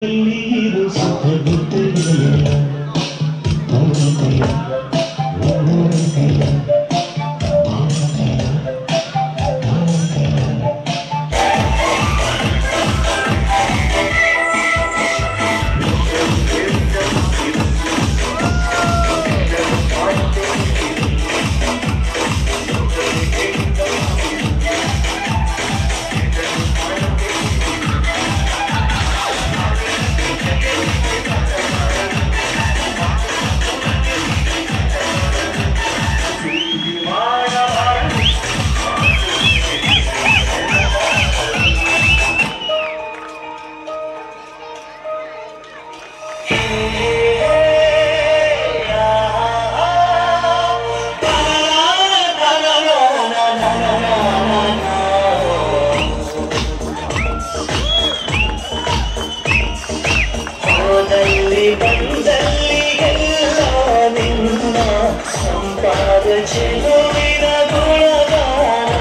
ಎಲ್ಲಿರು ಸುತ್ತಗುತ್ತಲಿಲ್ಲ ಮೌನತೆಯ ಮೌನತೆಯ ಬಂದಲ್ಲಿ ಎಲ್ಲ ನಿನ್ನ ಸಂಪಾದ ಚೆಲುವಿನ ಗುಣಗಾನ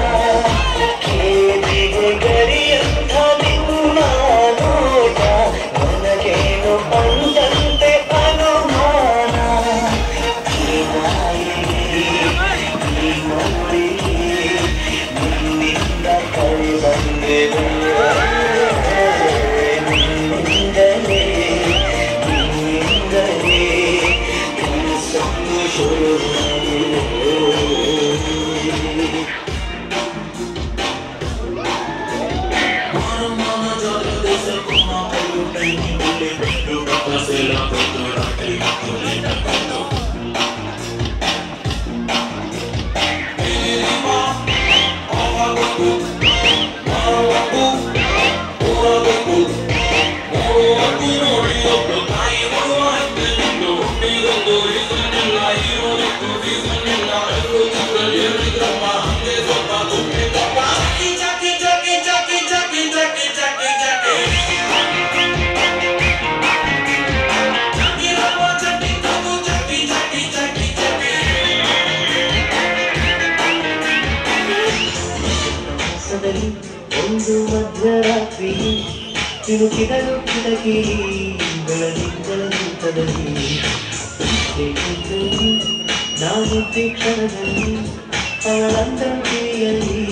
ಕೇಳಿಗೆ ಗರಿಯಂಥ ನಿನ್ನ ನೋಟ ನನಗೇನು ಅಂದಂತೆ ಅನುಮಾನ ಈ ನಾಯಿಗೆ ಈ ನೋಡಿ ನಿನ್ನಿಂದ ಕೈ ಬಂದೆವು ಒಂದು ಮಧ್ಯರಾತ್ರಿ ತಿರುಗಿದಳು ಕಿಟಕಿ ಬೆಳದಿಂಗಳ ನಿಂತದಲ್ಲಿ ನಾನು ಕ್ಷಣದಲ್ಲಿ ಅವಳಂದರಿಯಲ್ಲಿ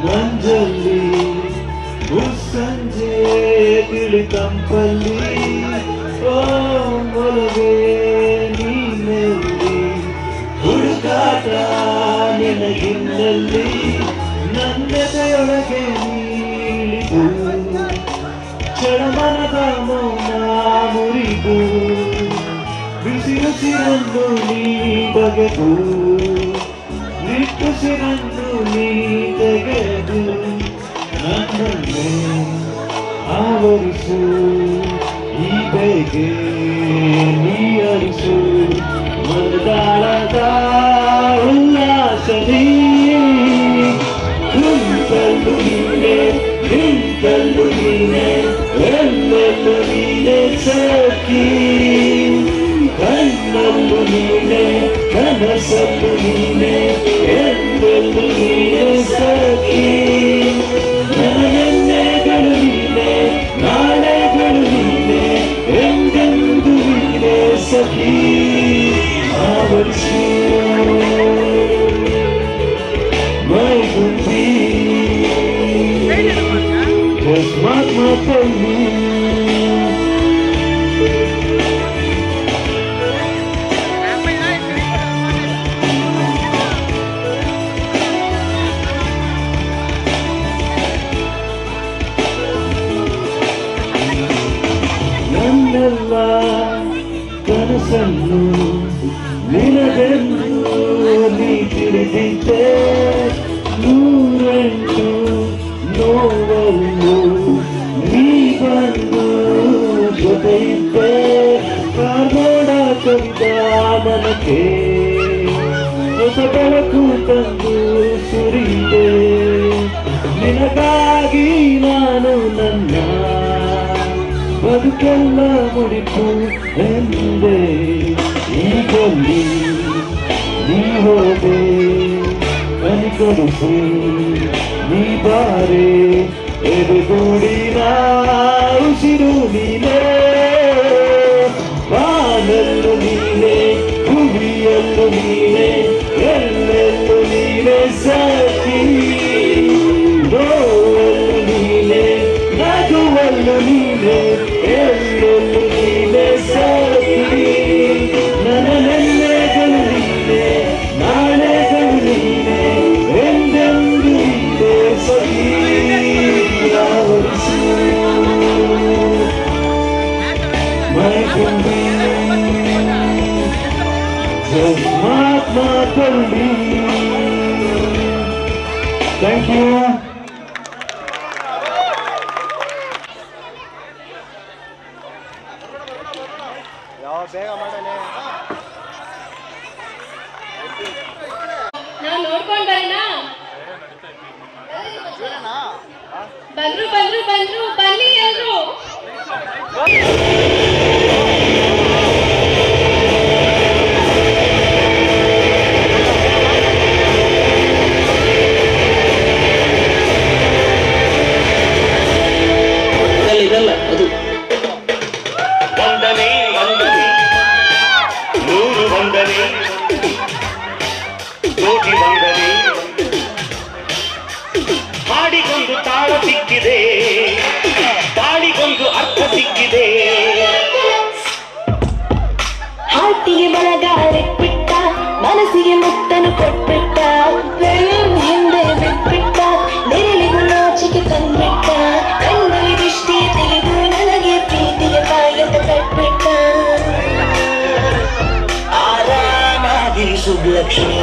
ಮಂಜಲ್ಲಿ ಮುಸ್ಸಂಜೆ ತಿಳಿ ತಂಪಲ್ಲಿ ಓ ಮೊಲವೇ ನೀನಲ್ಲಿ ಹುಡುಕಾಟ ನಿನಗಿನ್ನಲ್ಲಿ ನನ್ನೆದೆಯೊಳಗೆ ನೀಳಿದು ಚಳಮನದ ಮೌನ ಮುರಿದು ಬಿಸಿರುಸಿರನ್ನು ನೀ ಬಗೆದು ನಿಟ್ಟುಸಿರನ್ನು ನೀ ತೆಗೆದು ನನ್ನನ್ನೇ ಆವರಿಸು ಈ ಬೈಗೆ ನೀ ಅರಿಸು ಮನದಾಳದ ಉಲ್ಲಾಸದಿ ನಿಂತಲ್ಲು ನೀನೆ ನಿಂತಲ್ಲು ನೀನೆ ಎಲ್ಲೆಲ್ಲೂ ನೀನೆ ಸಖಿ ಕಣ್ಣಲ್ಲೂ ನೀನೆ ಕನಸಲ್ಲೂ ನೀನೆ ಎಲ್ಲೆಲ್ಲೂ ನೀನೆ ಸಖಿ ನನ್ನೆನ್ನೆಗಳು ನೀನೆ ನಾಳೆಗಳು ನೀನೆ ಎಂದೆಂದು ನೀನೆ ಸಖಿ ಆವರಿಸು ಮೈಗುಂಬಿ ಮಾತಲ್ಲಿ ನನ್ನೆಲ್ಲ ಕನಸನ್ನು ನಿನಗೆಂದು ನೀ ತಿಳಿದಿದ್ದೆ ನೂರೆಂಟು ನೋವನ್ನು ನೀ ಬಂದು ಜೊತೆಯಿದ್ದೆ ಕಾನೋಡ ಕವಿದ ಮನಕ್ಕೆ ಹೊಸ ಬೆಳಕು ತಂದು ಸುರಿದೆ ನಿನಗಾಗಿ ನಾನು ನನ್ನ ಬದುಕೆಲ್ಲ ಮುಡಿಪು ಎಂದೆ ಈಗಲ್ಲಿ ನೀ ಹೋದೆ ಕನಿಕರಿಸಿ ನೀ ಬಾರೆ ಎದುಗೂಡಿನ ಉಸಿರು ನೀನೇ ಬಾನಲ್ಲು ನೀನೆ ಭೂಮಿಯಲ್ಲು ನೀನೆ ಎಲ್ಲೆಲ್ಲೂ ನೀನೆ ಸಖಿ ನೋವಲ್ಲು ನೀನೆ ನಗುವಲ್ಲು ನೀನೆ ಎಲ್ಲೆಲ್ಲೂ ನೀನೆ ಸಖಿ ನನ್ನೆಲ್ಲೆಗಳು ನೀನೆ ನಾಳೆಗಳು ನೀನೆ ಎಂದೆಂದು ನೀನೆ ಸಖಿ ಆವರಿಸು ಮೈಗುಂಬಿ ಮಾತಲ್ಲಿ ಥ್ಯಾಂಕ್ ಯು ಬೇಗ ಮಾಡಲೇ ನಾವು ನೋಡ್ಕೊಂಡು ಬರೋಣ ಬಂದ್ರು ಬಂದ್ರು ಬಂದ್ರು ಬನ್ನಿ ಎಲ್ರು ಇದಲ್ಲ ಅದು ವಂದನೆ ವಂದನೆ ನೂರು ವಂದನೆ ಕೋಟಿ ವಂದನೆ ಹಾಡಿಗೊಂದು ತಾಳ ಸಿಕ್ಕಿದೆ ತಾಳಿಗೊಂದು ಅರ್ಥ ಸಿಕ್ಕಿದೆ ಹಾಟಿಗೆ ಬಲಗಾಲಿಟ್ಬಿಟ್ಟ ಮನಸ್ಸಿಗೆ ಮುತ್ತನು ಕೊಟ್ಬಿಟ್ಟ ಹಿಂದೆ ಬಿಟ್ಬಿಟ್ಟ ನೆರಳಿಗೂ ನಾಚಿಕೆ ತಂದ್ಬಿಟ್ಟ ಕಣ್ಣಲ್ಲಿ ದೃಷ್ಟಿ ತೆಗೆದು ನನಗೆ ಪ್ರೀತಿಯ ಬಾಯಂತ ಕಟ್ಬಿಟ್ಟ ಆರಾಮಾಗಿ ಸುಬ್ಲಕ್ಷ್ಮಿ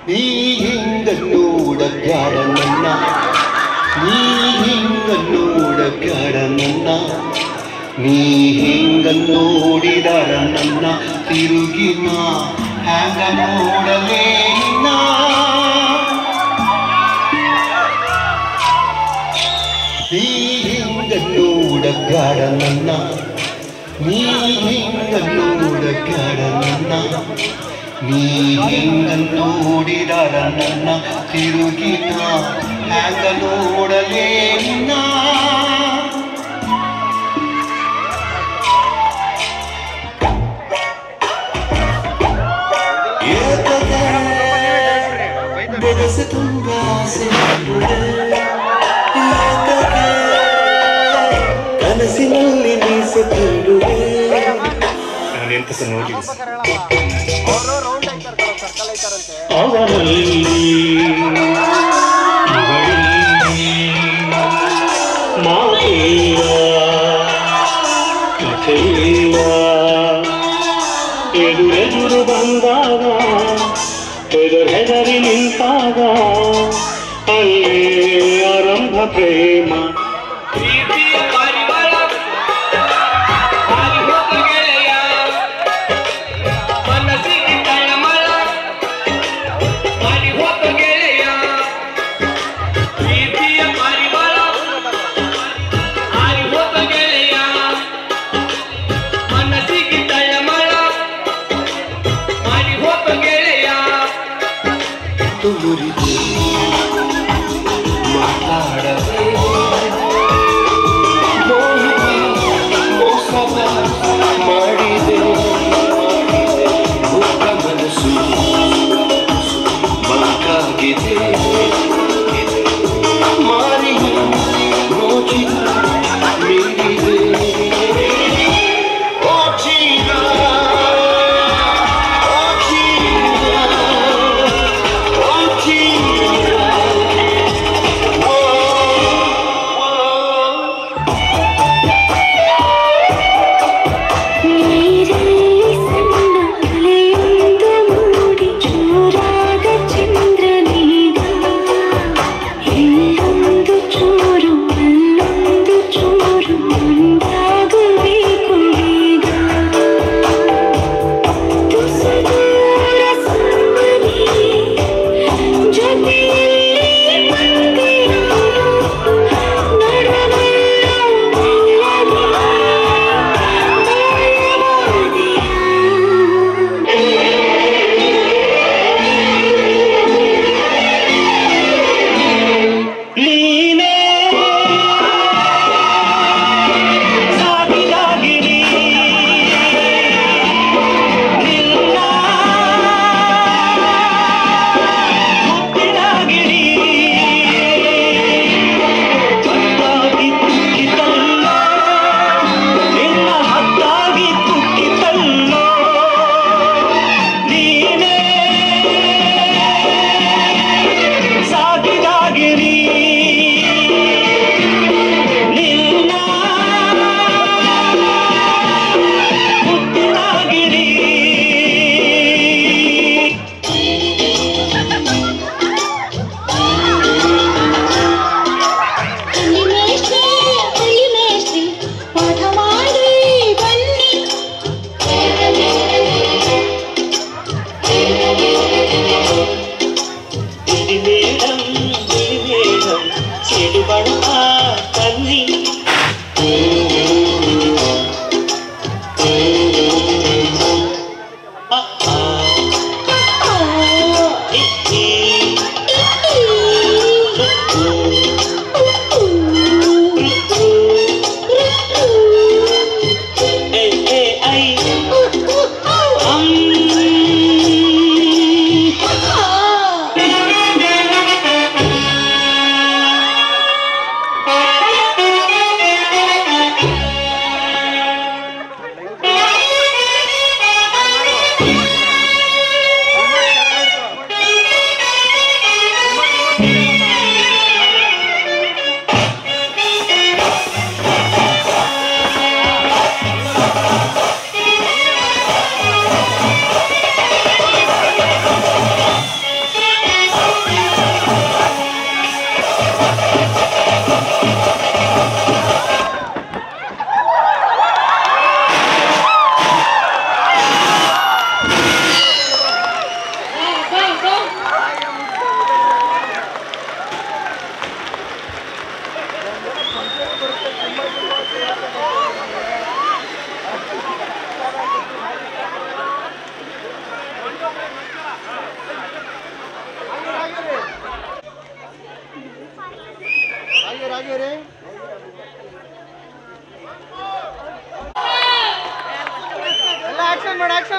ನೀ ಹಿಂಗನ್ನೂಡಕ್ಕಾಡ ನನ್ನ ನೀ ಹಿಂಗನ್ನೂಡಕ್ಕಾಡ ನನ್ನ ನೀ ಹಿಂಗನ್ನೋಡಿದರ ನನ್ನ ತಿರುಗಿನ ಹ್ಯಾಂಗ ನೋಡಲೇ ನೀ ಹಿಂಗನ್ನೂಡಕ್ಕಾಡ ನನ್ನ ನೀ ಹಿಂಗನ್ನೂಡಕ್ಕಾಡ ನನ್ನ ನೀ ಹಿಂಗನ್ನೋಡಿದರ ನನ್ನ ತಿರುಗಿನ ಹ್ಯಾಂಗ ನೋಡಲೇ ನಿನ್ನ ಬೆದಸೆ ತುಂಬ ಕನಸಿನಲ್ಲಿ ಮೀಸೆತ್ತಿರುವೆ ನಾನೆಂತ ಸಹ ನೋಡಿ ಅವನಲ್ಲಿ ಮಾತಿಲ್ಲ ಕಥೆಯಿಲ್ಲ ಎದುರೆದುರು ಬಂದಾಗ ಹೆದರಿ ನಿಂತಾಗ ಅಲ್ಲೇ ಆರಂಭ ಪ್ರೇಮ ಮುರಿದು ಮಾತಾಡದೆ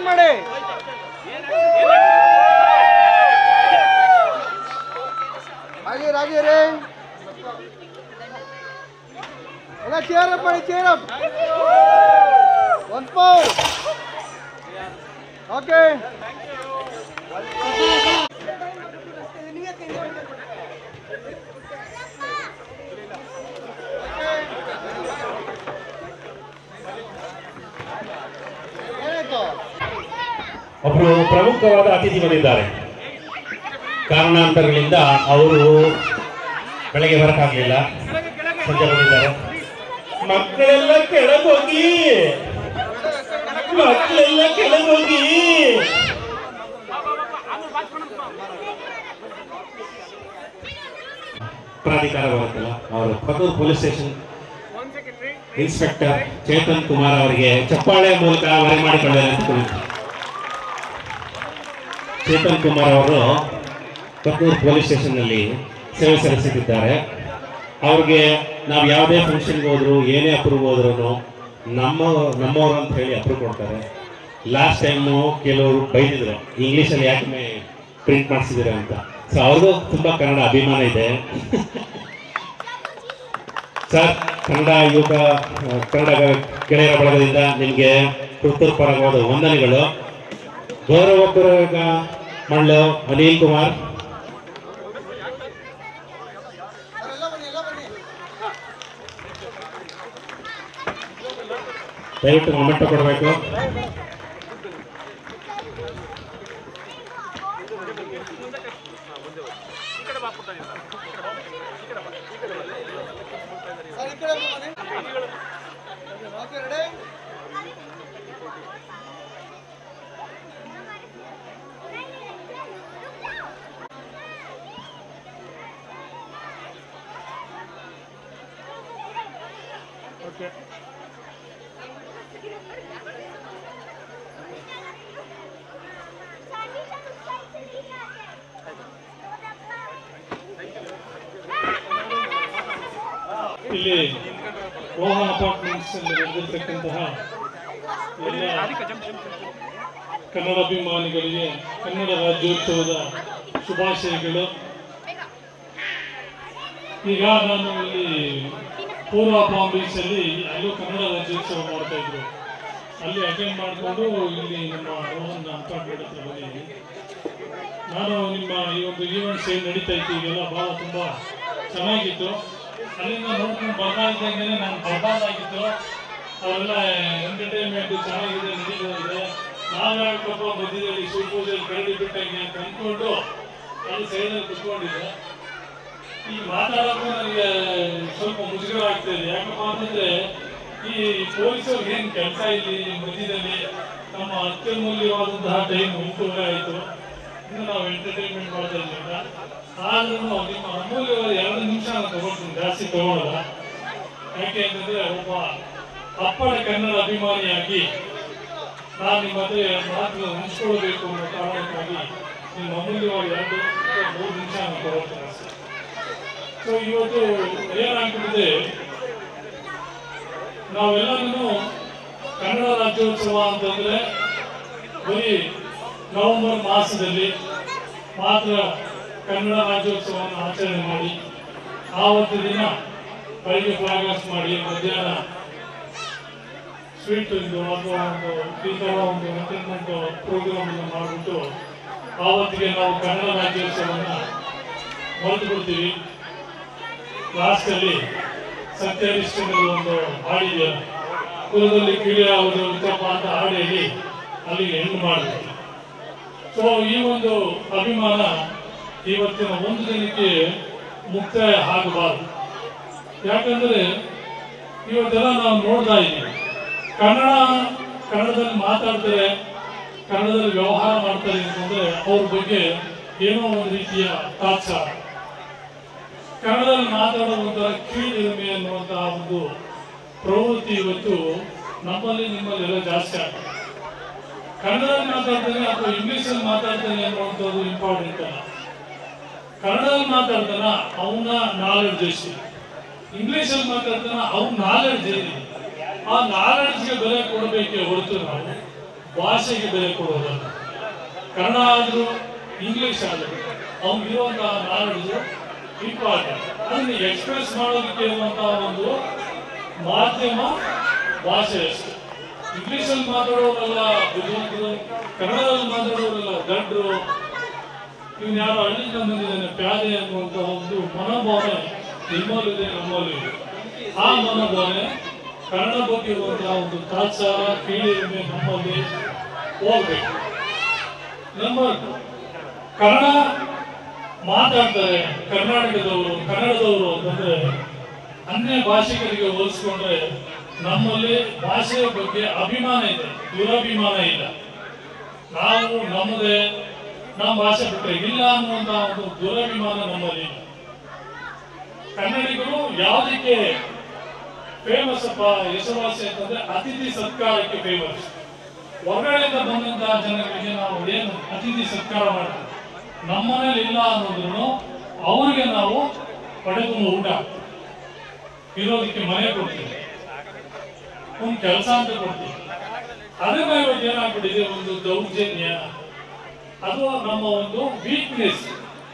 ಮಾಡಿ ರಾಗಿ ರೀ ಎಲ್ಲ ಚೇರ್ ಅಪ್ ಮಾಡಿ cheer up one power okay ಒಬ್ಬರು ಪ್ರಮುಖವಾದ ಅತಿಥಿ ಬಂದಿದ್ದಾರೆ. ಕಾರಣಾಂತರಗಳಿಂದ ಅವರು ಬೆಳಗ್ಗೆ ಬರಕ್ಕಾಗಲಿಲ್ಲ, ಸಂಜೆ ಬಂದಿದ್ದಾರೆ. ಮಕ್ಕಳೆಲ್ಲ ಕೆಳಗೋಗಿ, ಮಕ್ಕಳೆಲ್ಲ ಕೆಳಗೋಗಿ. ಪ್ರಾಧಿಕಾರ ಬರುತ್ತಲ್ಲ, ಅವರು Pattur police station inspector Chetan Kumar ಅವರಿಗೆ ಚಪ್ಪಾಳೆ ಮೂಲಕ ಬರಮಾಡಿಕೊಳ್ಳಲು. ಚೇತನ್ ಕುಮಾರ್ ಅವರು ಪತ್ತೂರು ಪೊಲೀಸ್ ಸ್ಟೇಷನ್ನಲ್ಲಿ ಸೇವೆ ಸಲ್ಲಿಸುತ್ತಿದ್ದಾರೆ. ಅವ್ರಿಗೆ ನಾವು ಯಾವುದೇ ಫಂಕ್ಷನ್ಗೆ ಹೋದ್ರು, ಏನೇ ಅಪ್ರೂವ್ ಹೋದ್ರೂ ನಮ್ಮವರು ಅಂತ ಹೇಳಿ ಅಪ್ರೂವ್ ಕೊಡ್ತಾರೆ. ಲಾಸ್ಟ್ ಟೈಮು ಕೆಲವರು ಬೈದಿದ್ರು, ಇಂಗ್ಲೀಷಲ್ಲಿ ಯಾಕೆ ಪ್ರಿಂಟ್ ಮಾಡಿಸಿದಿರ ಅಂತ. ಸೊ ಅವ್ರಿಗೂ ತುಂಬ ಕನ್ನಡ ಅಭಿಮಾನ ಇದೆ. ಸರ್, ಕನ್ನಡ ಯುವಕ ಕನ್ನಡ ಗೆಳೆಯರ ಬಳಗದಿಂದ ನಿಮಗೆ ಹೃತ್ಪೂರ್ವಕವಾದ ವಂದನೆಗಳು. ಗೌರವಪೂರ್ವಕ ಮಾಡಲು ಅನಿಲ್ ಕುಮಾರ್. ದಯವಿಟ್ಟು ಮೊಮೆಂಟೋ ಕೊಡಬೇಕು. ಇಲ್ಲಿ ರೋಹನ್ ಅಪಾರ್ಟ್ಮೆಂಟ್ಸ್ ಅಲ್ಲಿ ನಡೆದಿರ್ತಕ್ಕಂತಹ ಎಲ್ಲ ಕನ್ನಡ ಅಭಿಮಾನಿಗಳಿಗೆ ಕನ್ನಡ ರಾಜ್ಯೋತ್ಸವದ ಶುಭಾಶಯಗಳು. ಈಗ ನಾನು ಇಲ್ಲಿ ಪೂರ್ವ ಪಾಮ್ ಬೀಚ್ ಅಲ್ಲಿ ಅಲ್ಲೂ ಕನ್ನಡ ರಾಜ್ಯೋತ್ಸವ ಮಾಡ್ತಾ ಇದ್ರು, ಅಲ್ಲಿ ಅಟೆಂಡ್ ಮಾಡಿಕೊಂಡು ಇಲ್ಲಿ ನಮ್ಮ ರೋಹನ್ ಅಪಾರ್ಟ್ಮೆಂಟ್ ಹತ್ರ ಬಂದಿದ್ದೀನಿ. ನಾನು ನಿಮ್ಮ ಈ ಒಂದು ಈವೆಂಟ್ಸ್ ಏನು ನಡೀತಾ ಇತ್ತು ಈಗೆಲ್ಲ ಭಾಳ ತುಂಬ ಚೆನ್ನಾಗಿತ್ತು. ಅಲ್ಲಿಂದ ನೋಡ್ಕೊಂಡು ಬರ್ತಾ ಇದ್ದಂಗೆ ನಾನು ಬರ್ಬಾರ್ದಾಗಿತ್ತು. ಅವೆಲ್ಲ ಎಂಟರ್ಟೈನ್ಮೆಂಟ್ ಚೆನ್ನಾಗಿದೆ, ನಡೀತಾ ಇದೆ. ನಾವ್ಯಾಕಪ್ಪ ಮಧ್ಯದಲ್ಲಿ ಶಿವಪೂಜೆಯಲ್ಲಿ ಕರಡಿ ಬಿಟ್ಟಂಗೆ ಅಂತ ಅಂದ್ಕೊಂಡು ಅಲ್ಲಿ ಸೈಡಲ್ಲಿ ಕುತ್ಕೊಂಡಿದ್ದೆ. ಈಗ ಮಾತಾಡೋಕ್ಕೂ ನನಗೆ ಸ್ವಲ್ಪ ಮುಜುಗರ ಆಗ್ತಾ ಇದೆ. ಯಾಕಪ್ಪ ಅಂತಂದ್ರೆ ಈ ಪೊಲೀಸವ್ರಿಗೆ ಏನು ಕೆಲಸ ಇಲ್ಲಿ ಮಧ್ಯದಲ್ಲಿ ನಮ್ಮ ಅತ್ಯಮೂಲ್ಯವಾದಂತಹ ಟೈಮ್ 8:30 ಆಯಿತು. ಇನ್ನು ನಾವು ಎಂಟರ್ಟೈನ್ಮೆಂಟ್ ಮಾಡ್ತಾ ಇದ್ರಿಂದ ಆದ್ರೂ ನಿಮ್ಮ ಅಮೂಲ್ಯವಾದ 2 ನಿಮಿಷ ನಾನು ತಗೊಳ್ತೀನಿ, ಜಾಸ್ತಿ ತಗೊಳ್ಳಲ್ಲ. ಯಾಕೆ ಅಂತಂದ್ರೆ ಒಬ್ಬ ಅಪ್ಪಟ ಕನ್ನಡ ಅಭಿಮಾನಿಯಾಗಿ ನಾನು ನಿಮ್ಮ ಹತ್ರ ಮಾತು ಹಂಚ್ಕೊಳ್ಬೇಕು ಅನ್ನೋ ಕಾರಣಕ್ಕಾಗಿ ನಿಮ್ಮ ಅಮೂಲ್ಯವಾದ 2-3 ನಿಮಿಷ ನಾನು ತಗೊಳ್ತೀನಿ ಅಷ್ಟೇ. ಸೊ ಇವತ್ತು ಏನಾಗ್ಬಿಟ್ಟಿದೆ, ನಾವೆಲ್ಲರೂ ಕನ್ನಡ ರಾಜ್ಯೋತ್ಸವ ಅಂತಂದ್ರೆ ಬರೀ ನವೆಂಬರ್ ಮಾಸದಲ್ಲಿ ಮಾತ್ರ ಕನ್ನಡ ರಾಜ್ಯೋತ್ಸವವನ್ನು ಆಚರಣೆ ಮಾಡಿ ಆವತ್ತು ದಿನ ಬೆಳಿಗ್ಗೆ ಫ್ಲಾಗ್ ಮಾಡಿ ಮಧ್ಯಾಹ್ನ ಸ್ವೀಟ್ ಅಥವಾ ಈ ಥರ ಒಂದು ಎಂಟರ್ಟೈನ್ಮೆಂಟ್ ಪ್ರೋಗ್ರಾಮ್ ಅನ್ನು ಮಾಡಿಬಿಟ್ಟು ಆವತ್ತಿಗೆ ನಾವು ಕನ್ನಡ ರಾಜ್ಯೋತ್ಸವವನ್ನು ಮರೆತು ಬಿಡ್ತೀವಿ. ಲಾಸ್ಟಲ್ಲಿ ಸತ್ಯರಿಷ್ಠನಲ್ಲಿ ಒಂದು ಹಾಡಿದೆ, ಕುಲದಲ್ಲಿ ಕಿಳಿಯಾವುದು ವಿತಪ್ಪ ಅಂತ ಹಾಡು ಹೇಳಿ ಅಲ್ಲಿಗೆ ಎಂಡ್ ಮಾಡ್ತೀವಿ. ಸೊ ಈ ಒಂದು ಅಭಿಮಾನ ಇವತ್ತಿನ ಒಂದು ದಿನಕ್ಕೆ ಮುಕ್ತಾಯ ಆಗಬಾರ್ದು. ಯಾಕಂದರೆ ಇವತ್ತೆಲ್ಲ ನಾವು ನೋಡ್ತಾ ಇದ್ದೀವಿ, ಕನ್ನಡದಲ್ಲಿ ಮಾತಾಡ್ತಾರೆ, ಕನ್ನಡದಲ್ಲಿ ವ್ಯವಹಾರ ಮಾಡ್ತಾರೆ ಅಂತಂದರೆ ಅವ್ರ ಬಗ್ಗೆ ಏನೋ ಒಂದು ರೀತಿಯ ತಾತ್ಸಾರ. ಕನ್ನಡದಲ್ಲಿ ಮಾತಾಡುವಂತಹ ಕೀಳಿರಿಮೆ ಅನ್ನುವಂತಹ ಒಂದು ಪ್ರವೃತ್ತಿ ಇವತ್ತು ನಮ್ಮಲ್ಲಿ ನಿಮ್ಮಲ್ಲೆಲ್ಲ ಜಾಸ್ತಿ ಆಗ್ತದೆ. ಕನ್ನಡದಲ್ಲಿ ಮಾತಾಡ್ತಾನೆ ಅಥವಾ ಇಂಗ್ಲೀಷಲ್ಲಿ ಮಾತಾಡ್ತಾನೆ ಅನ್ನುವಂಥದ್ದು ಇಂಪಾರ್ಟೆಂಟ್ ಅಲ್ಲ. ಕನ್ನಡದಲ್ಲಿ ಮಾತಾಡ್ತಾನ ಅವನ ನಾಲೆಡ್ಜ್ ಎಷ್ಟು, ಇಂಗ್ಲೀಷಲ್ಲಿ ಮಾತಾಡ್ತಾನ ಅವ್ನ ನಾಲೆಡ್ಜ್ ಏನಿದೆ, ಆ ನಾಲೆಡ್ಜ್ಗೆ ಬೆಲೆ ಕೊಡಬೇಕೆ ಹೊರತು ನಾವು ಭಾಷೆಗೆ ಬೆಲೆ ಕೊಡೋದಲ್ಲ. ಕನ್ನಡ ಆದರೂ ಇಂಗ್ಲಿಷ್ ಆದರೂ ಅವ್ನಿಗಿರುವಂತಹ ನಾಲೆಡ್ಜು ಇಂಪಾರ್ಟೆಂಟ್. ಅದನ್ನು ಎಕ್ಸ್ಪ್ರೆಸ್ ಮಾಡೋದಕ್ಕೆ ಇರುವಂತಹ ಒಂದು ಮಾಧ್ಯಮ ಭಾಷೆ ಅಷ್ಟೆ. ಇಂಗ್ಲಿಷಲ್ಲಿ ಮಾತಾಡೋರೆಲ್ಲ ಬುದ್ಧಿವಂತರು, ಕನ್ನಡದಲ್ಲಿ ಮಾತಾಡೋರೆಲ್ಲ ದಡ್ರು. ಇವ್ನು ಯಾರು ಹಳ್ಳಿಯಿಂದ ಬಂದಿದ್ದಾನೆ ಪ್ಯಾದೆ ಅನ್ನುವಂಥ ಒಂದು ಮನೋಭಾವನೆ ನಿಮ್ಮಲ್ಲಿದೆ, ನಮ್ಮಲ್ಲಿದೆ. ಆ ಮನೋಭಾವನೆ ಕನ್ನಡ ಬಗ್ಗೆ ಇರುವಂತಹ ಒಂದು ತಾತ್ಸಾರ ಕೀಳಿರಿಮೆ ನಮ್ಮಲ್ಲಿ ಹೋಗ್ಬೇಕು. ನಂಬರ್ ಕನ್ನಡ ಮಾತಾಡ್ತಾರೆ ಕನ್ನಡದವರು ಅಂತಂದ್ರೆ ಅನ್ಯ ಭಾಷಿಕರಿಗೆ ಹೋಲಿಸ್ಕೊಂಡ್ರೆ ನಮ್ಮಲ್ಲಿ ಭಾಷೆಯ ಬಗ್ಗೆ ಅಭಿಮಾನ ಇದೆ, ದುರಭಿಮಾನ ಇಲ್ಲ. ನಾವು ನಮ್ಮದೇ ನಮ್ಮ ಭಾಷೆ ಬಿಟ್ಟರೆ ಇಲ್ಲ ಅನ್ನುವಂತಹ ಒಂದು ದುರಭಿಮಾನ ನಮ್ಮಲ್ಲಿ ಇಲ್ಲ. ಕನ್ನಡಿಗರು ಯಾವುದಕ್ಕೆ ಫೇಮಸ್ ಅಪ್ಪ ಹೆಸರುವಾಸಿ ಅಂತಂದ್ರೆ ಅತಿಥಿ ಸತ್ಕಾರಕ್ಕೆ ಫೇಮಸ್. ಹೊರಗಡೆಯಿಂದ ಬಂದಂತಹ ಜನಗಳಿಗೆ ನಾವು ಏನು ಅತಿಥಿ ಸತ್ಕಾರ ಮಾಡ್ತೀವಿ, ನಮ್ಮನೇಲಿ ಇಲ್ಲ ಅನ್ನೋದ್ರು ಅವರಿಗೆ ನಾವು ಪಡೆದು ಊಟ ಇರೋದಕ್ಕೆ ಮನೆ ಕೊಡ್ತೀವಿ, ಒಂದು ಕೆಲಸ ಅಂತ ಕೊಡ್ತೀವಿ. ಅದನ್ನ ಇವಾಗ ಏನಾಗ್ಬಿಟ್ಟಿದೆ, ಒಂದು ದೌರ್ಜನ್ಯ, ಅದು ನಮ್ಮ ಒಂದು ವೀಕ್ನೆಸ್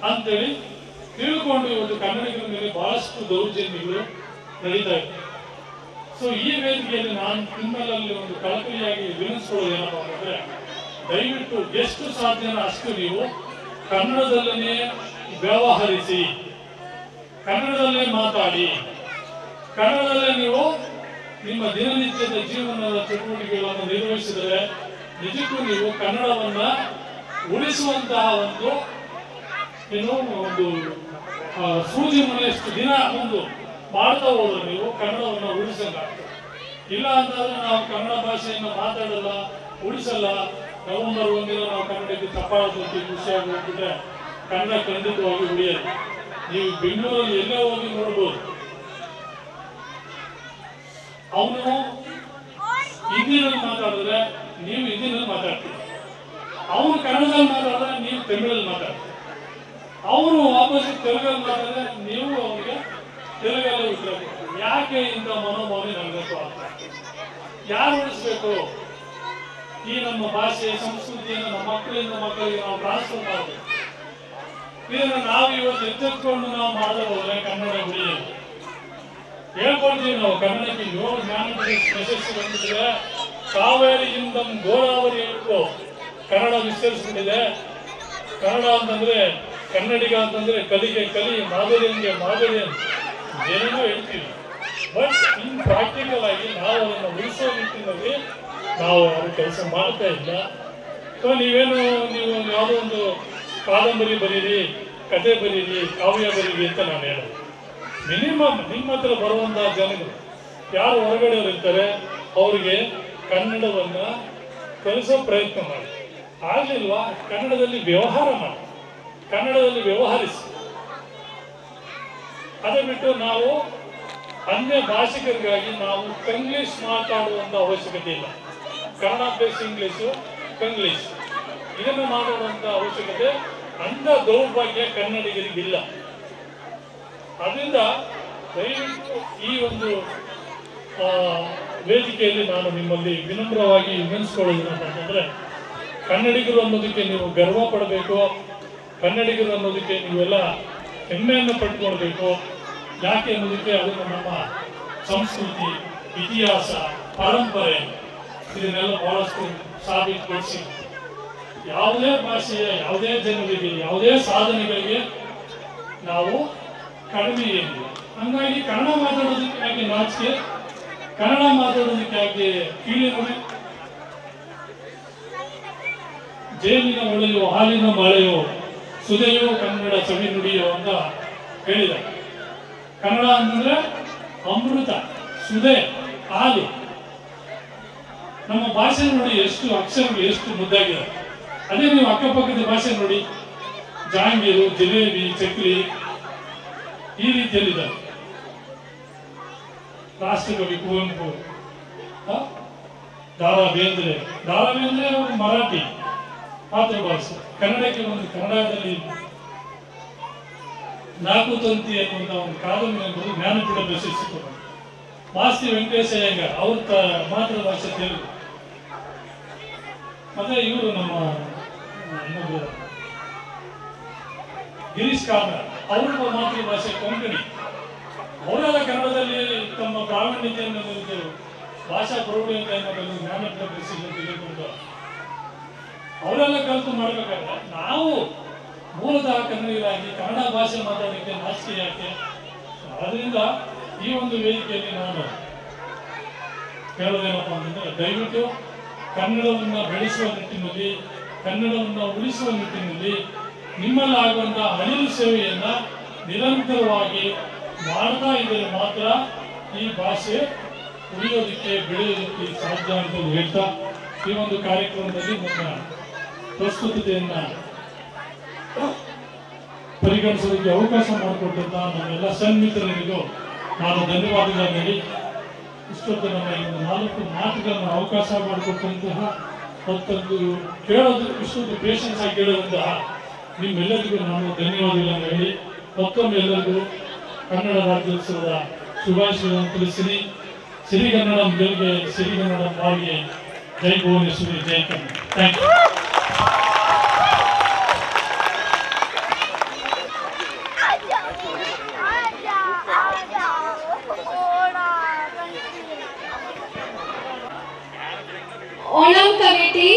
ಅಂತೇಳಿ ತಿಳ್ಕೊಂಡು ಇವತ್ತು ಕನ್ನಡಿಗರ ಮೇಲೆ ಬಹಳಷ್ಟು ದೌರ್ಜನ್ಯಗಳು ನಡೀತಾ ಇದೆ. ಸೊ ಈ ವೇದಿಕೆಯಲ್ಲಿ ನಾನು ನಿಮ್ಮಲ್ಲಿ ಒಂದು ಕಳಕಳಿಯಾಗಿ ವಿನಿಸ್ಕೊಳ್ಳೋದು ಏನಪ್ಪ ಅಂತಂದ್ರೆ, ದಯವಿಟ್ಟು ಎಷ್ಟು ಸಾಧ್ಯನೋ ಅಷ್ಟು ನೀವು ಕನ್ನಡದಲ್ಲೇ ವ್ಯವಹರಿಸಿ, ಕನ್ನಡದಲ್ಲೇ ಮಾತಾಡಿ, ಕನ್ನಡದಲ್ಲೇ ನೀವು ನಿಮ್ಮ ದಿನನಿತ್ಯದ ಜೀವನದ ಚಟುವಟಿಕೆಗಳನ್ನು ನಿರ್ವಹಿಸಿದರೆ ನಿಜಕ್ಕೂ ನೀವು ಕನ್ನಡವನ್ನ ಉಳಿಸುವಂತಹ ಒಂದು ಸೂಜಿ ಮನೆಯಷ್ಟು ದಿನ ಒಂದು ಮಾಡ್ತಾ ಹೋದ್ರೆ ನೀವು ಕನ್ನಡವನ್ನು ಉಳಿಸಂಗಾಗ್ತದೆ. ಇಲ್ಲ ಅಂತಂದ್ರೆ ನಾವು ಕನ್ನಡ ಭಾಷೆಯನ್ನು ಮಾತಾಡಲ್ಲ, ಉಳಿಸಲ್ಲ, ನವೆಂಬರ್ 1 ನಾವು ಕನ್ನಡಕ್ಕೆ ತಪ್ಪಾಗಿ ಖುಷಿಯಾಗಿ ಹೋಗ್ಬಿಟ್ರೆ ಕನ್ನಡ ಖಂಡಿತವಾಗಿ ಉಳಿಯಲ್ಲ. ನೀವು ಬೆಂಗಳೂರಲ್ಲಿ ಎಲ್ಲೇ ಹೋಗಿ ನೋಡ್ಬೋದು, ಅವನು ಹಿಂದಿನಲ್ಲಿ ಮಾತಾಡಿದ್ರೆ ನೀವು ಹಿಂದಿನಲ್ಲಿ ಮಾತಾಡ್ತೀರಿ, ಅವನು ಕನ್ನಡದಲ್ಲಿ ಮಾತಾಡಿದ್ರೆ ನೀವು ತಮಿಳಲ್ಲಿ ಮಾತಾಡ್ತೀರಿ, ಅವನು ವಾಪಸ್ ತೆಲುಗಲ್ಲಿ ಮಾತಾಡಿದ್ರೆ ನೀವು ಅವನಿಗೆ ತೆಲುಗಲ್ಲಿ ಉತ್ತರ ಕೊಡ್ತೀರಿ. ಯಾಕೆ ಇಂಥ ಮನೋಭಾವನೆ ನಮಗಂತೂ ಆಗ್ತದೆ? ಯಾರು ಉಳಿಸ್ಬೇಕು ಈ ನಮ್ಮ ಭಾಷೆ ಸಂಸ್ಕೃತಿಯನ್ನು? ನಮ್ಮ ಮಕ್ಕಳಿಗೆ ನಾವು ಟ್ರಾನ್ಸ್ಫರ್ ಮಾಡಬೇಕು. ಇದನ್ನು ನಾವು ಇವತ್ತು ಎಚ್ಚೆತ್ಕೊಂಡು ನಾವು ಮಾಡದೆ ಹೋದ್ರೆ ಕನ್ನಡ ಉಳಿಯಲ್ಲ. ಹೇಳ್ಕೊಳ್ತೀವಿ ನಾವು ಕನ್ನಡಕ್ಕೆ 7 ಜ್ಞಾನಪೀಠ ಪ್ರಶಸ್ತಿ ಬಂದಿದೆ, ಕಾವೇರಿಯಿಂದ ಗೋದಾವರಿವರೆಗೂ ಕನ್ನಡ ವಿಸ್ತರಿಸ್ಬಿಟ್ಟಿದೆ. ಕನ್ನಡ ಅಂತಂದ್ರೆ ಕನ್ನಡಿಗ ಅಂತಂದ್ರೆ ಕಲಿ ಮಾದರಿ ಏನೇನೋ ಹೇಳ್ತೀವಿ. ಬಟ್ ಇನ್ ಪ್ರಾಕ್ಟಿಕಲ್ ಆಗಿ ನಾವು ಅದನ್ನು ಉಳಿಸೋ ನಿಟ್ಟಿನಲ್ಲಿ ನಾವು ಅದು ಕೆಲಸ ಮಾಡ್ತಾ ಇಲ್ಲ. ಸೊ ನೀವು ಯಾವುದೋ ಒಂದು ಕಾದಂಬರಿ ಬರೀರಿ, ಕತೆ ಬರೀರಿ, ಕಾವ್ಯ ಬರೀರಿ ಅಂತ ನಾನು ಹೇಳೋದು. ಮಿನಿಮಮ್ ನಿಮ್ಮ ಹತ್ರ ಬರುವಂತಹ ಜನಗಳು ಯಾರು ಹೊರಗಡೆಯವರು ಇರ್ತಾರೆ ಅವರಿಗೆ ಕನ್ನಡವನ್ನ ಕಲಿಸೋ ಪ್ರಯತ್ನ ಮಾಡಿ. ಆಗ್ಲಿಲ್ವಾ ಕನ್ನಡದಲ್ಲಿ ವ್ಯವಹಾರ ಮಾಡಿ, ಕನ್ನಡದಲ್ಲಿ ವ್ಯವಹರಿಸಿ. ಅದೇ ಬಿಟ್ಟು ನಾವು ಅನ್ಯ ಭಾಷಿಕರಿಗಾಗಿ ನಾವು ಕಂಗ್ಲೀಷ್ ಮಾತಾಡುವಂತ ಅವಶ್ಯಕತೆ ಇಲ್ಲ. ಕನ್ನಡ ಪ್ಲಸ್ ಇಂಗ್ಲಿಷು ಕಂಗ್ಲೀಷ್ ಇದನ್ನು ಮಾಡುವಂತ ಅವಶ್ಯಕತೆ ಅಂಥ ದೌರ್ಭಾಗ್ಯ ಕನ್ನಡಿಗರಿಗಿಲ್ಲ. ಅದರಿಂದ ದಯವಿಟ್ಟು ಈ ಒಂದು ವೇದಿಕೆಯಲ್ಲಿ ನಾನು ನಿಮ್ಮಲ್ಲಿ ವಿನಮ್ರವಾಗಿ ವಿನಂತಿಸ್ಕೊಳ್ಳೋದು ಅಂತಂದ್ರೆ, ಕನ್ನಡಿಗರು ಅನ್ನೋದಕ್ಕೆ ನೀವು ಗರ್ವ ಪಡಬೇಕು, ಕನ್ನಡಿಗರು ಅನ್ನೋದಕ್ಕೆ ನೀವೆಲ್ಲ ಹೆಮ್ಮೆಯನ್ನು ಪಟ್ಕೊಳ್ಬೇಕು. ಯಾಕೆ ಅನ್ನೋದಕ್ಕೆ ಅದನ್ನು ನಮ್ಮ ಸಂಸ್ಕೃತಿ, ಇತಿಹಾಸ, ಪರಂಪರೆ ಇದನ್ನೆಲ್ಲ ಬಹಳಷ್ಟು ಸಾಬೀತುಪಡಿಸಿ ಯಾವುದೇ ಭಾಷೆಯ ಯಾವುದೇ ಜನರಿಗೆ ಯಾವುದೇ ಸಾಧನೆಗಳಿಗೆ ನಾವು ಕಡಿಮೆ ಏನಿಲ್ಲ. ಹಂಗಾಗಿ ಕನ್ನಡ ಮಾತಾಡೋದಕ್ಕೆ ಯಾಕೆ ನಾಚಿಕೆ, ಕನ್ನಡ ಮಾತಾಡೋದಕ್ಕೆ ಯಾಕೆ ಕೀಳಿರುವೆ? ಜೇನಿನ ಒಳೆಯೋ ಹಾಲಿನ ಮಳೆಯೋ ಸುದೆಯೋ ಕನ್ನಡ ಸವಿ ನುಡಿಯೋ ಅಂತ ಹೇಳಿದ. ಕನ್ನಡ ಅಂತಂದ್ರೆ ಅಮೃತ, ಸುದೆ, ಹಾಲು. ನಮ್ಮ ಭಾಷೆ ನೋಡಿ ಎಷ್ಟು ಅಕ್ಷರಗಳು ಎಷ್ಟು ಮುದ್ದಾಗಿದೆ. ಅದೇ ನೀವು ಅಕ್ಕಪಕ್ಕದ ಭಾಷೆ ನೋಡಿ, ಜಾಂಗೀರು, ಜಿಲೇಬಿ, ಚಕ್ಲಿ ಈ ರೀತಿಯಲ್ಲಿದ್ದಾರೆ. ರಾಷ್ಟ್ರಕವಿ ಕುವೆಂಪು, ದಾರಾ ಬೇಂದ್ರೆ ಅವರು ಮರಾಠಿ ಮಾತೃಭಾಷೆ. ಕನ್ನಡಕ್ಕೆ ಒಂದು ಕನ್ನಡದಲ್ಲಿ 4 ತಂತಿ ಅನ್ನುವಂಥ ಒಂದು ಕಾದಂಬರಿ ಜ್ಞಾನಪೀಠ ಪ್ರಶಸ್ತಿ ಕೊಟ್ಟರು. ಮಾಸ್ತಿ ವೆಂಕಟೇಶ ಅಯ್ಯಂಗಾರ್ ಅವ್ರ ಮಾತೃಭಾಷೆ ತೆಲುಗು. ಮತ್ತೆ ಇವರು ನಮ್ಮ ಇನ್ನೊಬ್ರು ಗಿರೀಶ್ ಕಾರ್ನಾಡ್, ಅವ್ರ ಮಾತೃಭಾಷೆ ಕೊಂಕಣಿ. ಅವರೆಲ್ಲ ಕನ್ನಡದಲ್ಲಿ ತಮ್ಮ ಪ್ರಾವೀಣ್ಯತೆಯನ್ನು ಭಾಷಾ ಪ್ರೌಢತೆಯನ್ನು ಜ್ಞಾನಪೀಠ ಪ್ರಶಸ್ತಿ ತೆಗೆದುಕೊಂಡು ಅವರೆಲ್ಲ ಕಲಿತು ಮಾಡಬೇಕಾದ್ರೆ ನಾವು ಮೂಲತಃ ಕನ್ನಡಿಗರಾಗಿ ಕನ್ನಡ ಭಾಷೆ ಮಾತಾಡಲಿಕ್ಕೆ ನಾಚಿಕೆ ಯಾಕೆ? ಅದರಿಂದ ಈ ಒಂದು ವೇದಿಕೆಯಲ್ಲಿ ನಾನು ಹೇಳೋದೇನಪ್ಪ ಅಂತಂದ್ರೆ, ದಯವಿಟ್ಟು ಕನ್ನಡವನ್ನು ಬೆಳೆಸುವ ನಿಟ್ಟಿನಲ್ಲಿ, ಕನ್ನಡವನ್ನು ಉಳಿಸುವ ನಿಟ್ಟಿನಲ್ಲಿ ನಿಮ್ಮಲ್ಲಿ ಆಗುವಂತಹ ಅಳಿಲು ಸೇವೆಯನ್ನ ನಿರಂತರವಾಗಿ ಮಾಡ್ತಾ ಇದ್ದರೆ ಮಾತ್ರ ಈ ಭಾಷೆ ಉಳಿಯೋದಕ್ಕೆ ಬೆಳೆಯೋದಕ್ಕೆ ಸಾಧ್ಯ ಅಂತ ಹೇಳ್ತಾ ಈ ಒಂದು ಕಾರ್ಯಕ್ರಮದಲ್ಲಿ ನನ್ನ ಪ್ರಸ್ತುತತೆಯನ್ನ ಪರಿಗಣಿಸೋದಕ್ಕೆ ಅವಕಾಶ ಮಾಡಿಕೊಟ್ಟಂತಹ ನಮ್ಮೆಲ್ಲ ಸನ್ಮಿತ್ರರಿಗೂ ನಾನು ಧನ್ಯವಾದಗಳನ್ನು ಹೇಳಿ, ಇಷ್ಟೊತ್ತು ನಮ್ಮ ಈ ಒಂದು 4 ಮಾತುಗಳನ್ನು ಅವಕಾಶ ಮಾಡಿಕೊಟ್ಟಂತಹ ಮತ್ತೊಂದು ಕೇಳೋದು ಇಷ್ಟೊಂದು ಪೇಷನ್ಸ್ ಆಗಿ ಕೇಳೋದಂತಹ ನಿಮ್ಮೆಲ್ಲರಿಗೂ ನಾನು ಧನ್ಯವಾದಗಳನ್ನು ಹೇಳಿ ಮತ್ತೊಮ್ಮೆ ಎಲ್ಲರಿಗೂ ಕನ್ನಡ ರಾಜ್ಯೋತ್ಸವದ ಶುಭಾಶಯಗಳನ್ನು ತಿಳಿಸಿರಿ. ಸಿರಿಗನ್ನಡಂ ಗೆಲ್ಗೆ, ಸಿರಿಗನ್ನಡಂ ಬಾಳ್ಗೆ. ಜೈ ಭುವನೇಶ್ವರಿ, ಜೈ Kannada. Thank you. Onam committee,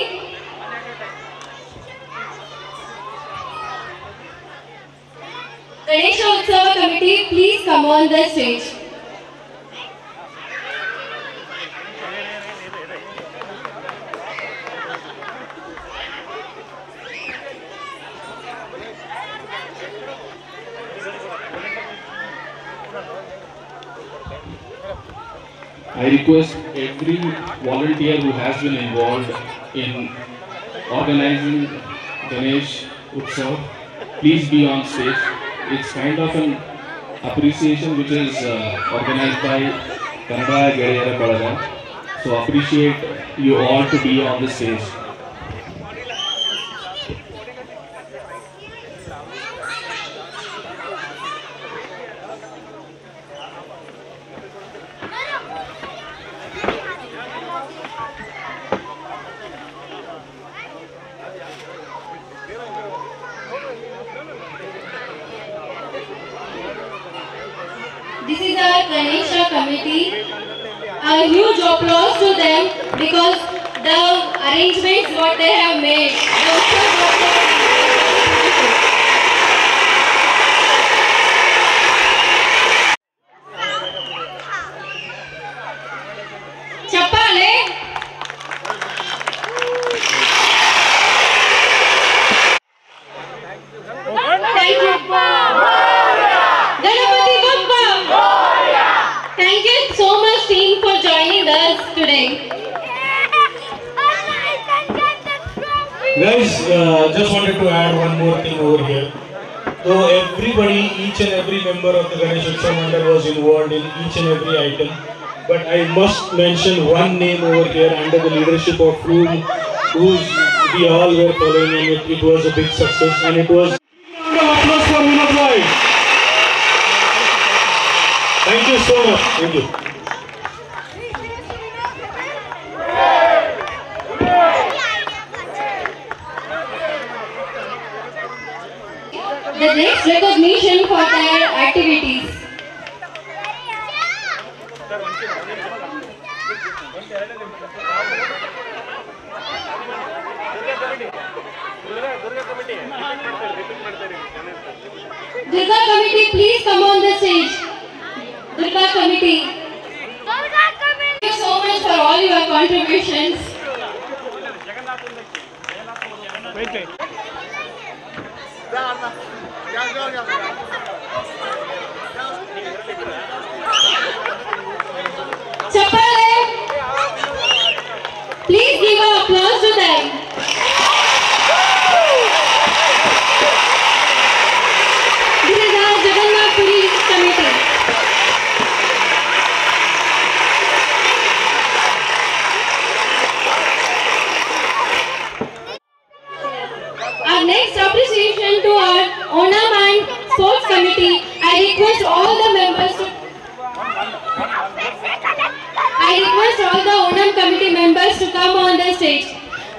Ganesha Utsava committee, please come on the stage. I request every volunteer who has been involved in organizing Ganesh Utsav, please be on stage. It's kind of an appreciation which is organized by Kannada ಗೆಳೆಯರ ಬಳಗ. So appreciate you all to be on the stage. This is our Ganesha committee. A huge applause to them because the arrangements what they have made, the Utsav what they have made. Chappale. Thank you. Ganapati Bappa. Thank you so much team for joining us today. Guys, just wanted to add one more thing over here. Though everybody, each and every member of the Ganesh Utsav Mandal was involved in each and every item, but I must mention one name over here under the leadership of whom we all were following, and it was a big success, and it was round of applause for Vinod Bhai. Thank you so much. Thank you. The next recognition for their activities. Durga committee, please come on the stage. Durga committee. Thank you so much for all your contributions. Chappale. Please give an applause to them. This is our Jagannath Puri committee. Our next appreciation to our Onam and Sports Committee. I request all the Onam Committee members to come on the stage.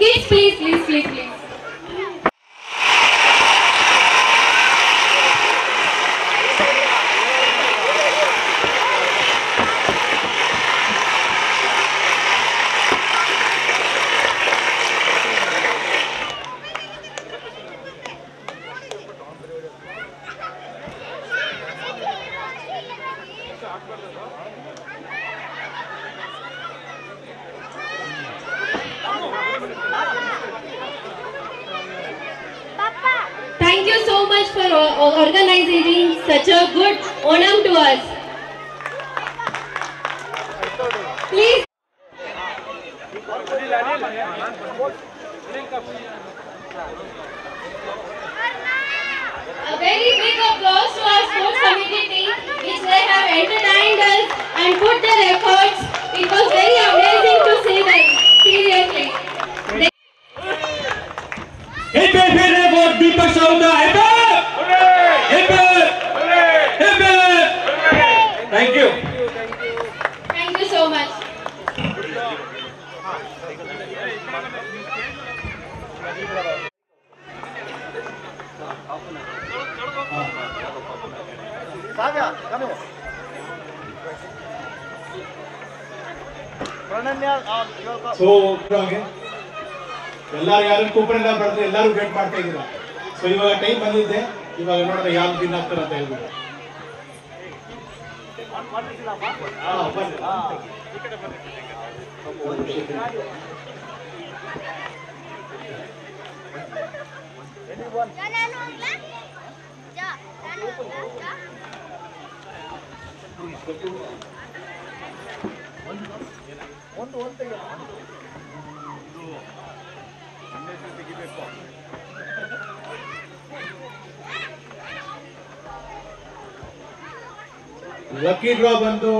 Kids, please, please, please, please. Thank you so much for organizing such a good Onam to us. Please. A very big applause to our sports committee team, which they have entertained us and put their efforts. It was very amazing to see them. Seriously. Hip hip hip for Deepak Sauda. Hip hip! Hip hip! Hip hip! Thank you. Thank you so much. Savya, come here. Prananya, so ಎಲ್ಲರೂ ಯಾರು coupon ಎಲ್ಲ ಬರೆದ್ರೆ ಎಲ್ಲರೂ wait ಮಾಡ್ತಾ ಇದ್ದೀರಾ. So ಇವಾಗ time ಬಂದಿದೆ, ಇವಾಗ ನೋಡೋಣ ಯಾರು ವಿನ್ ಆಗ್ತಾರೆ ಅಂತ ಹೇಳ್ಬಿಟ್ಟು. ಲಕ್ಕಿ ಡ್ರಾ ಬಂದು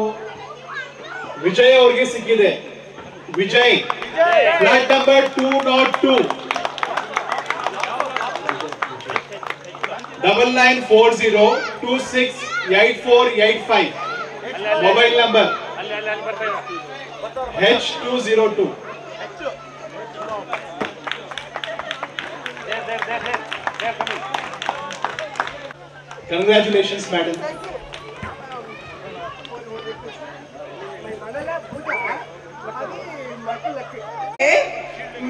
ವಿಜಯ್ ಅವ್ರಿಗೆ ಸಿಕ್ಕಿದೆ. Vijay flat number 202 9940268485 mobile number H202. Congratulations, madam.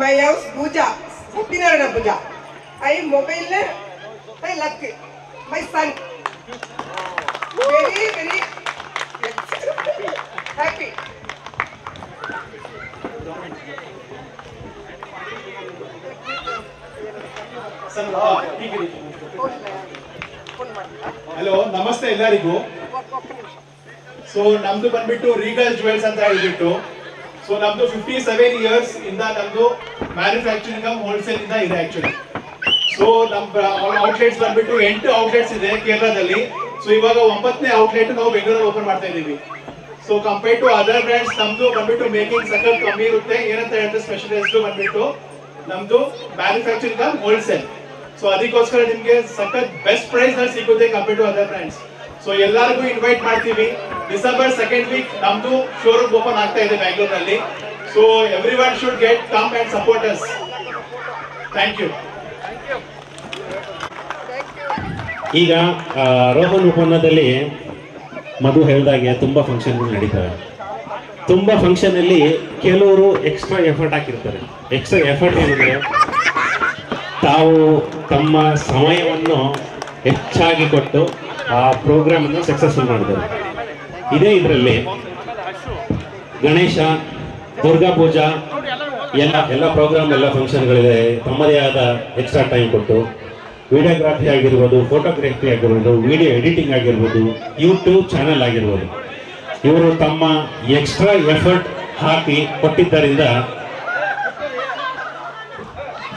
My house Puja, Satyanarayana Puja. I mobile, I lucky. My son, very happy. Hello, ನಮಸ್ತೆ ಎಲ್ಲರಿಗೂ. ಸೊ ನಮ್ದು ಬಂದ್ಬಿಟ್ಟು ರೀಗಲ್ ಜುವೆಲ್ಸ್ ಅಂತ ಹೇಳ್ಬಿಟ್ಟು, ಸೊ ನಮ್ದು 57 ಇಯರ್ಸ್ ಇಂದ ನಮ್ದು ಮ್ಯಾನುಫ್ಯಾಕ್ಚರಿಂಗ್ ಹೋಲ್ಸೇಲ್ ಇಂದ ಇದೆ ಆಕ್ಚುಲಿ. ಸೊ ನಮ್ಮ ಔಟ್ಲೆಟ್ಸ್ ಬಂದ್ಬಿಟ್ಟು 8 ಔಟ್ಲೆಟ್ಸ್ ಇದೆ ಕೇರಳದಲ್ಲಿ. ಸೊ ಇವಾಗ 9ನೇ ಔಟ್ಲೆಟ್ ನಾವು ಬೆಂಗಳೂರಲ್ಲಿ ಓಪನ್ ಮಾಡ್ತಾ ಇದೀವಿ. So compare to other brands ನಮ್ದು ಬಂದ್ಬಿಟ್ಟು ಮೇಕಿಂಗ್ ಸಖತ್ ಕಮ್ಮಿ ಇರುತ್ತೆ. ಏನಂತ ಹೇಳಿದ್ರೆ ಸ್ಪೆಷಲಿಸ್ಟ್ ಬಂದ್ಬಿಟ್ಟು ನಮ್ದು ಮ್ಯಾನುಫ್ಯಾಕ್ಚರಿಂಗ್ ಹೋಲ್ಸೇಲ್. ಸೊ ಅದಕ್ಕೋಸ್ಕರ ನಿಮ್ಗೆ ಸಖತ್ ಬೆಸ್ಟ್ ಪ್ರೈಸ್ ನಲ್ಲಿ ಸಿಗುತ್ತೆ compare to other brands. So ಎಲ್ಲರಿಗೂ ಇನ್ವೈಟ್ ಮಾಡ್ತೀವಿ. ಡಿಸೆಂಬರ್ 2nd ವೀಕ್ ನಮ್ದು ಶೋರೂಮ್ ಓಪನ್ ಆಗ್ತಾ ಇದೆ ಬ್ಯಾಂಗ್ಳೂರಲ್ಲಿ. So everyone should get come and support us. Thank you. ಈಗ ರೋಹನ್ ಉಪನ್ಯಾಸದಲ್ಲಿ ಮಧು ಹೇಳಿದಾಗೆ ತುಂಬ ಫಂಕ್ಷನ್ಗಳು ನಡೀತವೆ. ತುಂಬ ಫಂಕ್ಷನಲ್ಲಿ ಕೆಲವರು ಎಕ್ಸ್ಟ್ರಾ ಎಫರ್ಟ್ ಹಾಕಿರ್ತಾರೆ. ಎಕ್ಸ್ಟ್ರಾ ಎಫರ್ಟ್ ಏನಂದರೆ ತಾವು ತಮ್ಮ ಸಮಯವನ್ನು ಹೆಚ್ಚಾಗಿ ಕೊಟ್ಟು ಆ ಪ್ರೋಗ್ರಾಮನ್ನು ಸಕ್ಸಸ್ಫುಲ್ ಮಾಡಿದ್ದಾರೆ. ಇದೇ ಇದರಲ್ಲಿ ಗಣೇಶ, ದುರ್ಗಾ ಪೂಜಾ ಎಲ್ಲ ಪ್ರೋಗ್ರಾಮ್, ಎಲ್ಲ ಫಂಕ್ಷನ್ಗಳಿದೆ. ತಮ್ಮದೇ ಆದ ಎಕ್ಸ್ಟ್ರಾ ಟೈಮ್ ಕೊಟ್ಟು ವಿಡಿಯೋಗ್ರಾಫಿ ಆಗಿರ್ಬೋದು, ಫೋಟೋಗ್ರಫಿ ಆಗಿರ್ಬೋದು, ವಿಡಿಯೋ ಎಡಿಟಿಂಗ್ ಆಗಿರ್ಬೋದು, ಯೂಟ್ಯೂಬ್ ಚಾನಲ್ ಆಗಿರ್ಬೋದು, ಇವರು ತಮ್ಮ ಎಕ್ಸ್ಟ್ರಾ ಎಫರ್ಟ್ ಹಾಕಿ ಕೊಟ್ಟಿದ್ದರಿಂದ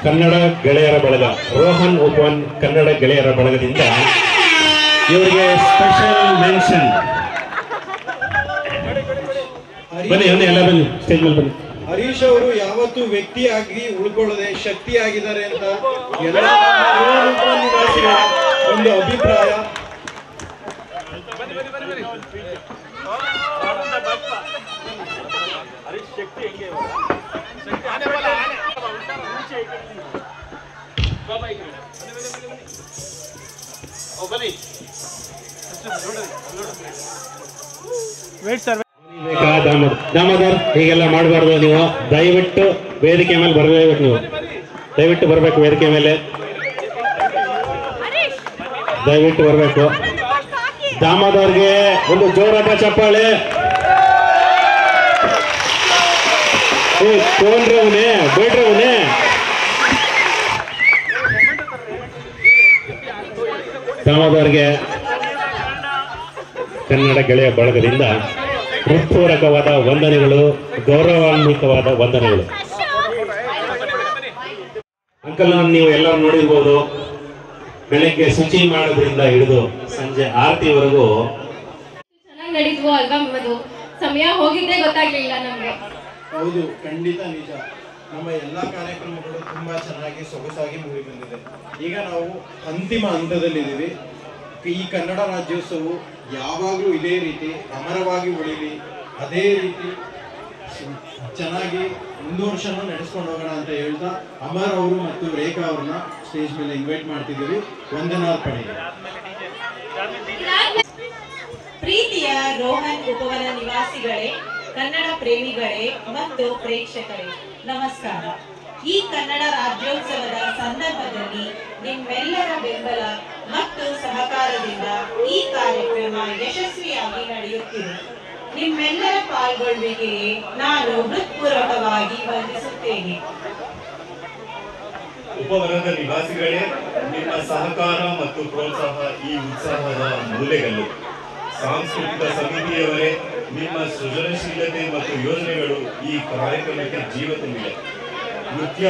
ಕನ್ನಡ ಗೆಳೆಯರ ಬಳಗ, ರೋಹನ್ ಓಪನ್ ಕನ್ನಡ ಗೆಳೆಯರ ಬಳಗದಿಂದ ಇವರಿಗೆ ಸ್ಪೆಷಲ್ ಮೆನ್ಷನ್. ಬನ್ನಿ ಎಲ್ಲ ಬನ್ನಿ, ಸ್ಟೇಜ್ ಮೇಲೆ ಬನ್ನಿ. ಹರೀಶ್ ಅವರು ಯಾವತ್ತೂ ವ್ಯಕ್ತಿಯಾಗಿ ಉಳ್ಕೊಳ್ಳದೆ ಶಕ್ತಿಯಾಗಿದ್ದಾರೆ ಅಂತ ಎಲ್ಲ ನಿವಾಸಿಗಳ ಒಂದು ಅಭಿಪ್ರಾಯ. ದಾಮೋದರ್ ಹೀಗೆಲ್ಲ ಮಾಡಬಾರ್ದು. ನೀವು ದಯವಿಟ್ಟು ವೇದಿಕೆ ಮೇಲೆ ಬರಲೇಬೇಕು. ನೀವು ದಯವಿಟ್ಟು ಬರಬೇಕು ವೇದಿಕೆ ಮೇಲೆ, ದಯವಿಟ್ಟು ಬರಬೇಕು. ದಾಮೋದರ್ಗೆ ಒಂದು ಜೋರಾದ ಚಪ್ಪಾಳೆ. ತೋನ್ರಿ ಅವನೇ, ಬೇಡ್ರಿ ಅವನೇ. ದಾಮೋದರ್ಗೆ ಕನ್ನಡ ಗೆಳೆಯ ಬಳಗದಿಂದ ಹೃತ್ಪೂರ್ವಕವಾದ ವಂದನೆಗಳು, ಗೌರವಾನ್ವಿತವಾದ ವಂದನೆಗಳು. ಅಂಕಲ್ ನೀವು ಎಲ್ಲರೂ ನೋಡಿರ್ಬೋದು, ಬೆಳಗ್ಗೆ ಶುಚಿ ಮಾಡೋದ್ರಿಂದ ಹಿಡಿದು ಸಂಜೆ ಆರತಿವರೆಗೂ ಚೆನ್ನಾಗಿ ನಡೀತು ಅಲ್ವಾ? ಅದು ಸಮಯ ಹೋಗಿದ್ದೇ ಗೊತ್ತಾಗ್ಲಿಲ್ಲ ನಮ್ಗೆ. ಹೌದು, ಖಂಡಿತ ನಿಜ. ನಮ್ಮ ಎಲ್ಲ ಕಾರ್ಯಕ್ರಮಗಳು ತುಂಬಾ ಚೆನ್ನಾಗಿ ಸೊಗಸಾಗಿ ಮೂಡಿ ಬಂದಿದೆ. ಈಗ ನಾವು ಅಂತಿಮ ಹಂತದಲ್ಲಿದ್ದೀವಿ. ಈ ಕನ್ನಡ ರಾಜ್ಯೋತ್ಸವವು ಯಾವಾಗಲೂ ಇದೇ ರೀತಿ ಅಮರವಾಗಿ ಉಳಿಲಿ, ಅದೇ ರೀತಿ ಚೆನ್ನಾಗಿ ಮುಂದುವರ್ಷನೂ ನಡೆಸ್ಕೊಂಡು ಹೋಗೋಣ ಅಂತ ಹೇಳ್ತಾ ಅಮರ್ ಅವರು ಮತ್ತು ರೇಖಾ ಅವ್ರನ್ನ ಸ್ಟೇಜ್ ಮೇಲೆ ಇನ್ವೈಟ್ ಮಾಡ್ತಿದ್ದೀವಿ. ವಂದನಾರ್ಪಣೆಗೆ. ಪ್ರೀತಿಯ ರೋಹನ್ ಉಪವನ ನಿವಾಸಿಗಳೇ, ಕನ್ನಡ ಪ್ರೇಮಿಗಳೇ ಮತ್ತು ಪ್ರೇಕ್ಷಕರೇ, ನಮಸ್ಕಾರ. ಈ ಕನ್ನಡ ರಾಜ್ಯೋತ್ಸವದ ಸಂದರ್ಭದಲ್ಲಿ ನಿಮ್ಮೆಲ್ಲರ ಬೆಂಬಲ ಮತ್ತು ಸಹಕಾರದಿಂದ ಈ ಕಾರ್ಯಕ್ರಮ ಯಶಸ್ವಿಯಾಗಿ ನಡೆಯುತ್ತಿದೆ. ನಿಮ್ಮೆಲ್ಲರ ಪಾಲ್ಗೊಳ್ಳುವಿಕೆಗೆ ನಾನು ಹೃತ್ಪೂರ್ವಕವಾಗಿ ವಂದಿಸುತ್ತೇನೆ. ಉಪವನದ ನಿವಾಸಿಗಳೇ, ನಿಮ್ಮ ಸಹಕಾರ ಮತ್ತು ಪ್ರೋತ್ಸಾಹ ಈ ಉತ್ಸಾಹದ ಮೂಲೆಗಲ್ಲು. ಸಾಂಸ್ಕೃತಿಕ ಸಮಿತಿಯವರೇ, ನಿಮ್ಮ ಸೃಜನಶೀಲತೆ ಮತ್ತು ಯೋಜನೆಗಳು ಈ ಕಾರ್ಯಕ್ರಮಕ್ಕೆ ಜೀವ ತುಂಬಿದೆ. ನೃತ್ಯ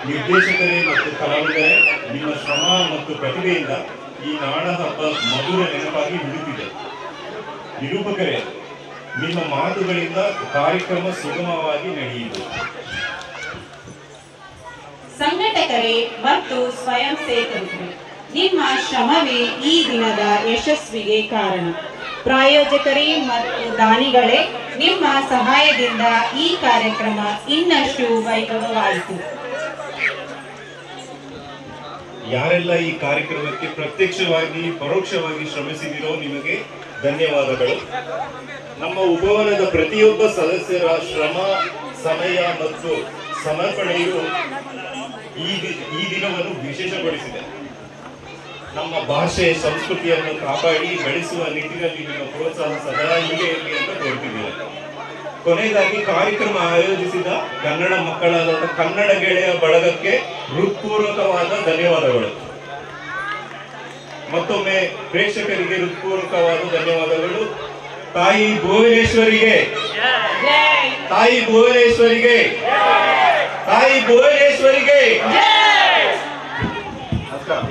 ನಿರ್ದೇಶಕರೇ ಮತ್ತು ಕಲಾವಿದರೇ, ನಿಮ್ಮ ಶ್ರಮ ಮತ್ತು ಪ್ರತಿಭೆಯಿಂದ ಈ ನಾಡ ಹಬ್ಬ ಮಧುರ ನೆನಪಾಗಿ ಉಳಿದಿದೆ. ನಿರೂಪಕರೇ, ನಿಮ್ಮ ಮಾತುಗಳಿಂದ ಕಾರ್ಯಕ್ರಮ ಸುಗಮವಾಗಿ ನಡೆಯಿತು. ಸಂಘಟಕರೇ ಮತ್ತು ಸ್ವಯಂ ಸೇವಕರು, ನಿಮ್ಮ ಶ್ರಮವೇ ಈ ದಿನದ ಯಶಸ್ವಿಗೆ ಕಾರಣ. ಪ್ರಾಯೋಜಕರೇ ಮತ್ತು ದಾನಿಗಳೇ, ನಿಮ್ಮ ಸಹಾಯದಿಂದ ಈ ಕಾರ್ಯಕ್ರಮ ಇನ್ನಷ್ಟು ವೈಭವವಾಯಿತು. ಯಾರೆಲ್ಲ ಈ ಕಾರ್ಯಕ್ರಮಕ್ಕೆ ಪ್ರತ್ಯಕ್ಷವಾಗಿ ಪರೋಕ್ಷವಾಗಿ ಶ್ರಮಿಸಿದಿರೋ ನಿಮಗೆ ಧನ್ಯವಾದಗಳು. ನಮ್ಮ ಉಪವನದ ಪ್ರತಿಯೊಬ್ಬ ಸದಸ್ಯರ ಶ್ರಮ, ಸಮಯ ಮತ್ತು ಸಮರ್ಪಣೆಯು ಈ ದಿನವನ್ನು ವಿಶೇಷಗೊಳಿಸಿದೆ. ನಮ್ಮ ಭಾಷೆ ಸಂಸ್ಕೃತಿಯನ್ನು ಕಾಪಾಡಿ ಬೆಳೆಸುವ ನಿಟ್ಟಿನಲ್ಲಿ ನಿಮ್ಮ ಪ್ರೋತ್ಸಾಹ ಸದಾ ಹೀಗೆ ಇರಲಿ ಅಂತ ಕೋರ್ತಿದ್ದೀವಿ. ಕೊನೆಯದಾಗಿ ಕಾರ್ಯಕ್ರಮ ಆಯೋಜಿಸಿದ ಕನ್ನಡ ಮಕ್ಕಳಾದ ಕನ್ನಡ ಗೆಳೆಯ ಬಳಗಕ್ಕೆ ಹೃತ್ಪೂರ್ವಕವಾದ ಧನ್ಯವಾದಗಳು. ಮತ್ತೊಮ್ಮೆ ಪ್ರೇಕ್ಷಕರಿಗೆ ಹೃತ್ಪೂರ್ವಕವಾದ ಧನ್ಯವಾದಗಳು. ತಾಯಿ ಭುವನೇಶ್ವರಿಗೆ, ತಾಯಿ ಭುವನೇಶ್ವರಿಗೆ, ತಾಯಿ ಭುವನೇಶ್ವರಿಗೆ. ನಮಸ್ಕಾರ.